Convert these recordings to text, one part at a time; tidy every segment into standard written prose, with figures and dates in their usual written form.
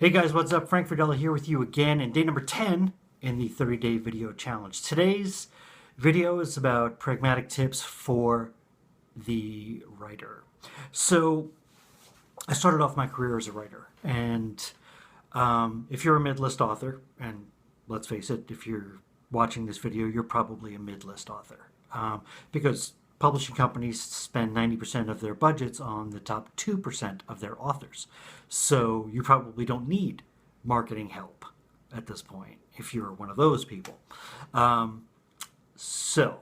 Hey guys, what's up? Frank Fradella here with you again, and day number 10 in the 30-day video challenge. Today's video is about pragmatic tips for the writer. So I started off my career as a writer, and if you're a mid-list author, and let's face it, if you're watching this video, you're probably a mid-list author, because publishing companies spend 90% of their budgets on the top 2% of their authors. So you probably don't need marketing help at this point if you're one of those people. So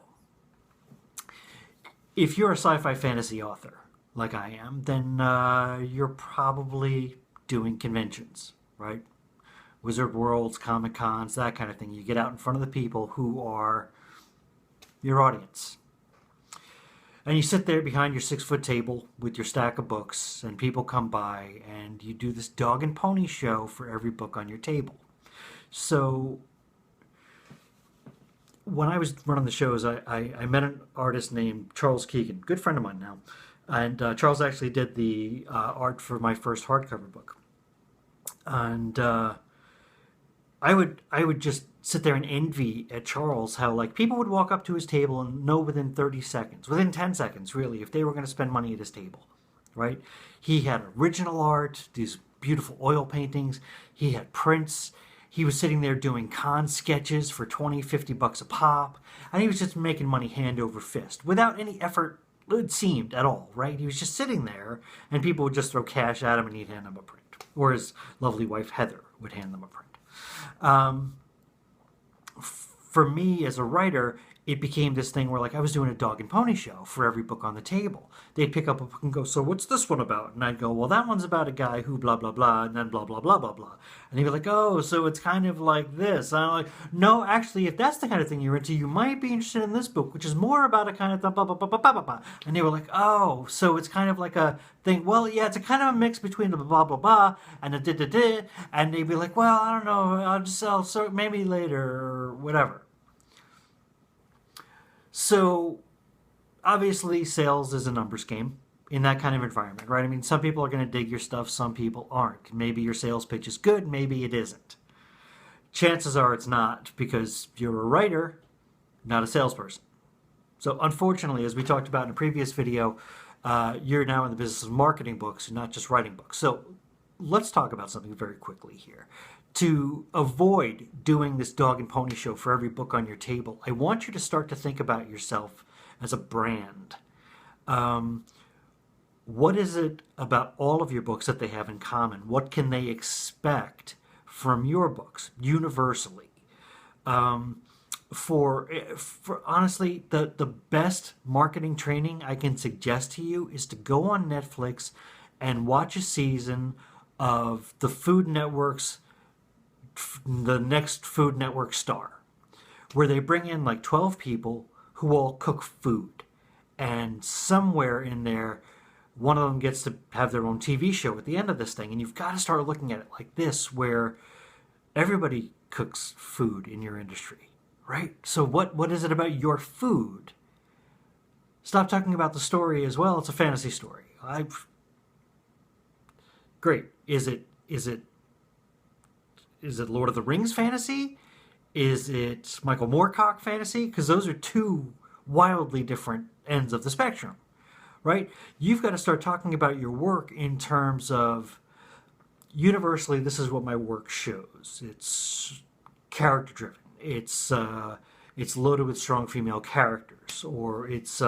if you're a sci-fi fantasy author like I am, then you're probably doing conventions, right? Wizard Worlds, Comic Cons, that kind of thing. You get out in front of the people who are your audience. And you sit there behind your 6-foot table with your stack of books, and people come by, and you do this dog and pony show for every book on your table. So when I was running the shows, I met an artist named Charles Keegan, good friend of mine now. And Charles actually did the art for my first hardcover book. And I would just sit there and envy at Charles how like people would walk up to his table and know within 30 seconds, within 10 seconds really, if they were going to spend money at his table, right? He had original art, these beautiful oil paintings. He had prints. He was sitting there doing con sketches for 20, 50 bucks a pop. And he was just making money hand over fist without any effort, it seemed, at all, right? He was just sitting there and people would just throw cash at him and he'd hand them a print. Or his lovely wife Heather would hand them a print. For me as a writer, it became this thing where like I was doing a dog and pony show for every book on the table. They'd pick up a book and go, so what's this one about? And I'd go, well, that one's about a guy who blah, blah, blah, and then blah, blah, blah, blah, blah. And they'd be like, oh, so it's kind of like this. And I'm like, no, actually, if that's the kind of thing you're into, you might be interested in this book, which is more about a kind of blah, blah, blah, blah, blah, blah, blah. And they were like, oh, so it's kind of like a thing. Well, yeah, it's a kind of a mix between the blah, blah, blah, and the da-da-da. And they'd be like, well, I don't know, I'll just sell, so maybe later, or whatever. So obviously sales is a numbers game in that kind of environment, right? I mean, some people are going to dig your stuff, some people aren't. Maybe your sales pitch is good, maybe it isn't. Chances are it's not because you're a writer, not a salesperson. So unfortunately, as we talked about in a previous video, you're now in the business of marketing books and not just writing books. So let's talk about something very quickly here. To avoid doing this dog and pony show for every book on your table, I want you to start to think about yourself as a brand. What is it about all of your books that they have in common? What can they expect from your books universally? For honestly, the best marketing training I can suggest to you is to go on Netflix and watch a season of the Food Network's the next Food Network star, where they bring in like 12 people who all cook food. And somewhere in there, one of them gets to have their own TV show at the end of this thing. And you've got to start looking at it like this, where everybody cooks food in your industry, right? So what is it about your food? Stop talking about the story as well. It's a fantasy story. Great. Is it Lord of the Rings fantasy? Is it Michael Moorcock fantasy? Because those are two wildly different ends of the spectrum, right? You've got to start talking about your work in terms of universally, this is what my work shows. It's character driven. It's loaded with strong female characters, or it's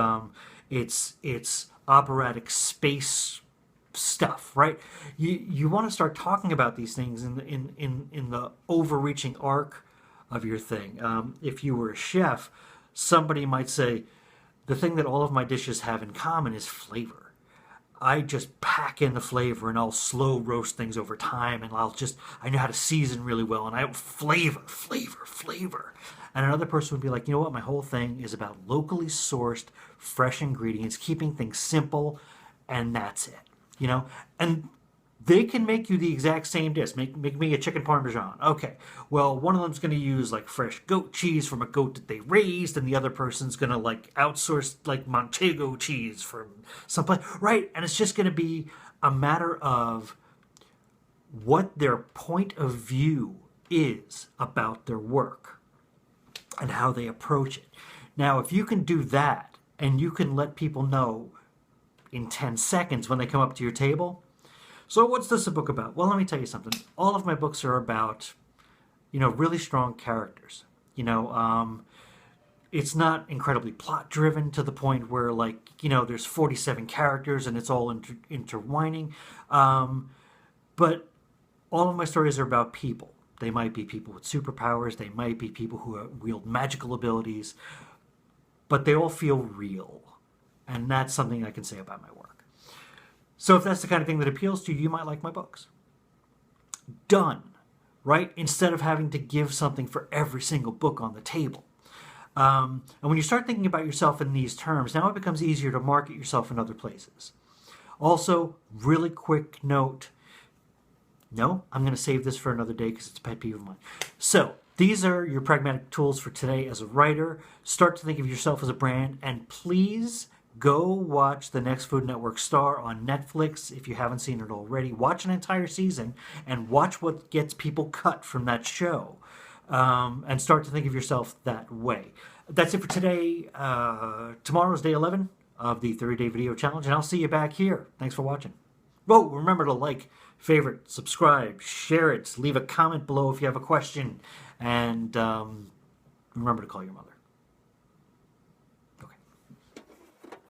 operatic space stuff, right? You want to start talking about these things in the overreaching arc of your thing. If you were a chef, somebody might say, the thing that all of my dishes have in common is flavor. I just pack in the flavor and I'll slow roast things over time, and I know how to season really well, and I flavor. And another person would be like, you know what, my whole thing is about locally sourced, fresh ingredients, keeping things simple, and that's it. You know, and they can make you the exact same dish. Make me a chicken parmesan. Okay, well, one of them's going to use like fresh goat cheese from a goat that they raised, and the other person's going to like outsource like Manchego cheese from someplace, right? And it's just going to be a matter of what their point of view is about their work and how they approach it. Now, if you can do that and you can let people know in 10 seconds when they come up to your table, so what's this a book about? Well, let me tell you something. All of my books are about, really strong characters. It's not incredibly plot driven to the point where there's 47 characters and it's all intertwining. But all of my stories are about people. They might be people with superpowers. They might be people who wield magical abilities, but they all feel real. And that's something I can say about my work. So if that's the kind of thing that appeals to you, you might like my books. Done, right? Instead of having to give something for every single book on the table. And when you start thinking about yourself in these terms, now it becomes easier to market yourself in other places. Also, really quick note. No, I'm going to save this for another day because it's a pet peeve of mine. So, these are your pragmatic tools for today as a writer. Start to think of yourself as a brand, and please go watch the next Food Network Star on Netflix if you haven't seen it already. Watch an entire season and watch what gets people cut from that show. And start to think of yourself that way. That's it for today. Tomorrow's day 11 of the 30-day video challenge, and I'll see you back here. Thanks for watching. Oh, remember to like, favorite, subscribe, share it, leave a comment below if you have a question, and remember to call your mother.